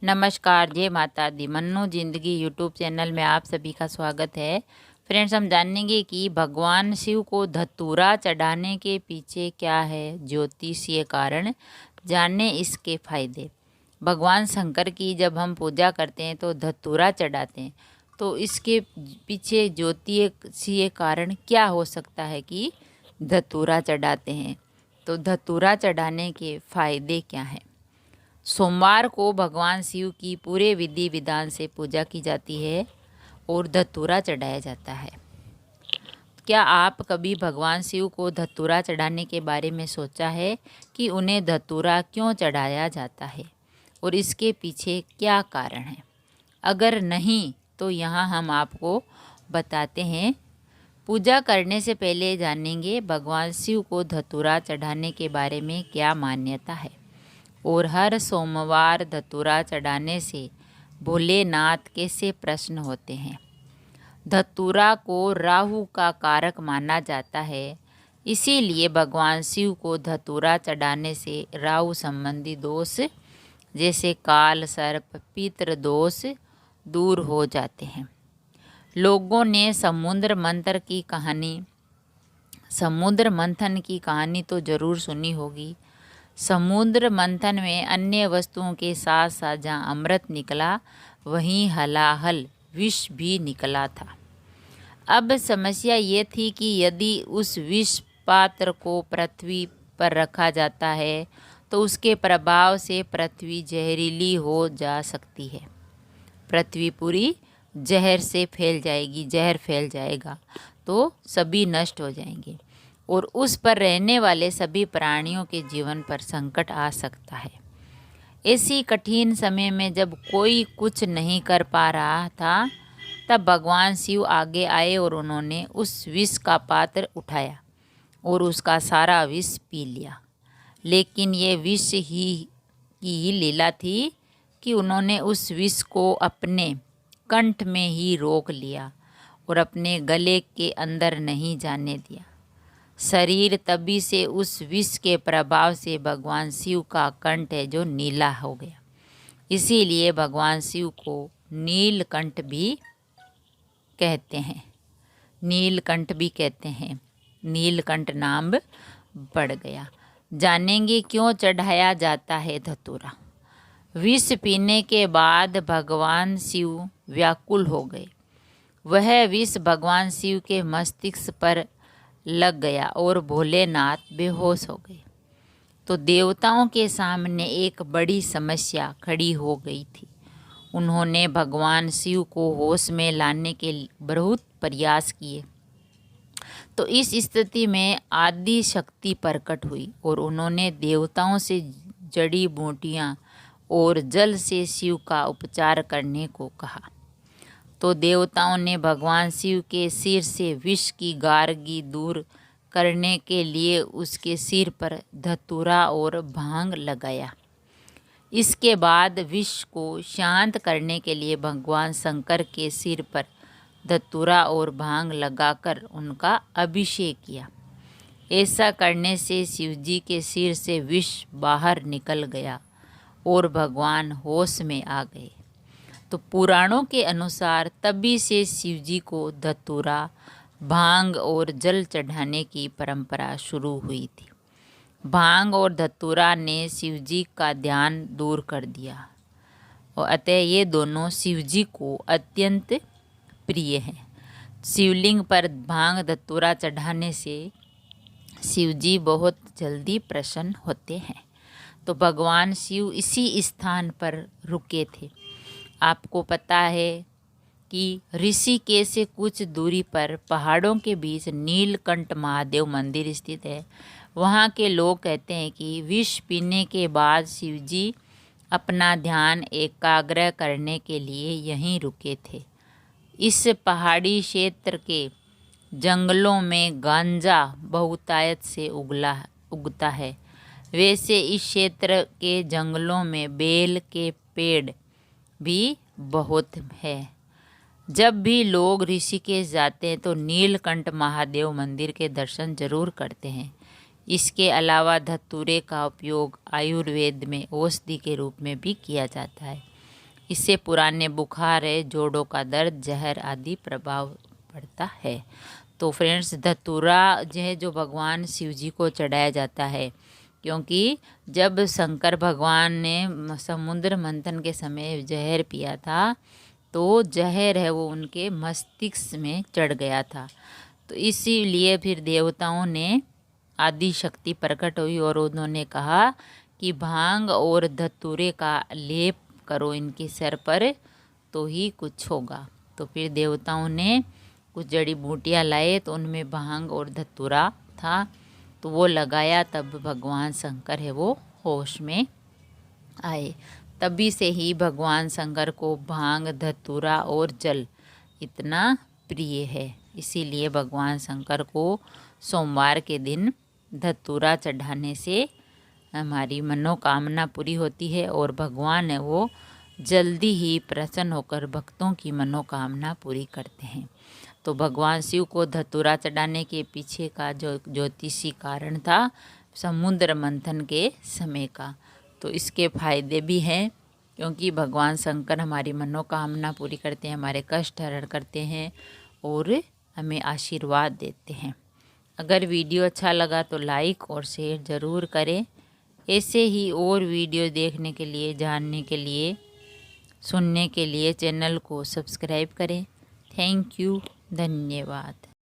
नमस्कार, जय माता दी। मन्नू जिंदगी यूट्यूब चैनल में आप सभी का स्वागत है। फ्रेंड्स, हम जानेंगे कि भगवान शिव को धतूरा चढ़ाने के पीछे क्या है ज्योतिषीय कारण। जाने इसके फायदे। भगवान शंकर की जब हम पूजा करते हैं तो धतूरा चढ़ाते हैं, तो इसके पीछे ज्योतिषीय कारण क्या हो सकता है कि धतूरा चढ़ाते हैं। तो धतूरा चढ़ाने के फायदे क्या हैं। सोमवार को भगवान शिव की पूरे विधि विधान से पूजा की जाती है और धतूरा चढ़ाया जाता है। क्या आप कभी भगवान शिव को धतूरा चढ़ाने के बारे में सोचा है कि उन्हें धतूरा क्यों चढ़ाया जाता है और इसके पीछे क्या कारण है? अगर नहीं तो यहाँ हम आपको बताते हैं। पूजा करने से पहले जानेंगे भगवान शिव को धतूरा चढ़ाने के बारे में क्या मान्यता है और हर सोमवार धतूरा चढ़ाने से भोलेनाथ कैसे प्रसन्न होते हैं। धतूरा को राहु का कारक माना जाता है, इसीलिए भगवान शिव को धतूरा चढ़ाने से राहु संबंधी दोष जैसे काल सर्प पितृ दोष दूर हो जाते हैं। लोगों ने समुद्र मंथन की कहानी तो ज़रूर सुनी होगी। समुद्र मंथन में अन्य वस्तुओं के साथ साथ जहाँ अमृत निकला वहीं हलाहल विष भी निकला था। अब समस्या ये थी कि यदि उस विष पात्र को पृथ्वी पर रखा जाता है तो उसके प्रभाव से पृथ्वी जहरीली हो जा सकती है। पृथ्वी पूरी जहर फैल जाएगा तो सभी नष्ट हो जाएंगे और उस पर रहने वाले सभी प्राणियों के जीवन पर संकट आ सकता है। ऐसी कठिन समय में जब कोई कुछ नहीं कर पा रहा था, तब भगवान शिव आगे आए और उन्होंने उस विष का पात्र उठाया और उसका सारा विष पी लिया। लेकिन ये विष की लीला थी कि उन्होंने उस विष को अपने कंठ में ही रोक लिया और अपने गले के अंदर नहीं जाने दिया। शरीर तभी से उस विष के प्रभाव से भगवान शिव का कंठ है जो नीला हो गया। इसीलिए भगवान शिव को नीलकंठ भी कहते हैं। नीलकंठ नाम पड़ गया। जानेंगे क्यों चढ़ाया जाता है धतूरा। विष पीने के बाद भगवान शिव व्याकुल हो गए। वह विष भगवान शिव के मस्तिष्क पर लग गया और भोलेनाथ बेहोश हो गए। तो देवताओं के सामने एक बड़ी समस्या खड़ी हो गई थी। उन्होंने भगवान शिव को होश में लाने के बहुत प्रयास किए। तो इस स्थिति में आदि शक्ति प्रकट हुई और उन्होंने देवताओं से जड़ी बूटियां और जल से शिव का उपचार करने को कहा। तो देवताओं ने भगवान शिव के सिर से विष की गारगी दूर करने के लिए उसके सिर पर धतूरा और भांग लगाया। इसके बाद विष को शांत करने के लिए भगवान शंकर के सिर पर धतूरा और भांग लगाकर उनका अभिषेक किया। ऐसा करने से शिवजी के सिर से विष बाहर निकल गया और भगवान होश में आ गए। तो पुराणों के अनुसार तभी से शिवजी को धतूरा भांग और जल चढ़ाने की परंपरा शुरू हुई थी। भांग और धतूरा ने शिवजी का ध्यान दूर कर दिया और अतः ये दोनों शिवजी को अत्यंत प्रिय हैं। शिवलिंग पर भांग धतूरा चढ़ाने से शिवजी बहुत जल्दी प्रसन्न होते हैं। तो भगवान शिव इसी स्थान पर रुके थे। आपको पता है कि ऋषिकेश से कुछ दूरी पर पहाड़ों के बीच नीलकंठ महादेव मंदिर स्थित है। वहाँ के लोग कहते हैं कि विष पीने के बाद शिवजी अपना ध्यान एकाग्र करने के लिए यहीं रुके थे। इस पहाड़ी क्षेत्र के जंगलों में गांजा बहुतायत से उगता है। वैसे इस क्षेत्र के जंगलों में बेल के पेड़ भी बहुत है। जब भी लोग ऋषिकेश जाते हैं तो नीलकंठ महादेव मंदिर के दर्शन जरूर करते हैं। इसके अलावा धतूरे का उपयोग आयुर्वेद में औषधि के रूप में भी किया जाता है। इससे पुराने बुखार है, जोड़ों का दर्द, जहर आदि प्रभाव पड़ता है। तो फ्रेंड्स, धतूरा जो है जो भगवान शिव जी को चढ़ाया जाता है, क्योंकि जब शंकर भगवान ने समुद्र मंथन के समय जहर पिया था तो जहर है वो उनके मस्तिष्क में चढ़ गया था। तो इसीलिए फिर देवताओं ने आदि शक्ति प्रकट हुई और उन्होंने कहा कि भांग और धतूरे का लेप करो इनके सर पर तो ही कुछ होगा। तो फिर देवताओं ने कुछ जड़ी बूटियाँ लाए, तो उनमें भांग और धतूरा था, तो वो लगाया, तब भगवान शंकर है वो होश में आए। तभी से ही भगवान शंकर को भांग, धतूरा और जल इतना प्रिय है। इसीलिए भगवान शंकर को सोमवार के दिन धतूरा चढ़ाने से हमारी मनोकामना पूरी होती है और भगवान है वो जल्दी ही प्रसन्न होकर भक्तों की मनोकामना पूरी करते हैं। तो भगवान शिव को धतूरा चढ़ाने के पीछे का जो ज्योतिषी कारण था समुद्र मंथन के समय का, तो इसके फायदे भी हैं, क्योंकि भगवान शंकर हमारी मनोकामना पूरी करते हैं, हमारे कष्ट हरण करते हैं और हमें आशीर्वाद देते हैं। अगर वीडियो अच्छा लगा तो लाइक और शेयर ज़रूर करें। ऐसे ही और वीडियो देखने के लिए, जानने के लिए, सुनने के लिए चैनल को सब्सक्राइब करें। थैंक यू, धन्यवाद।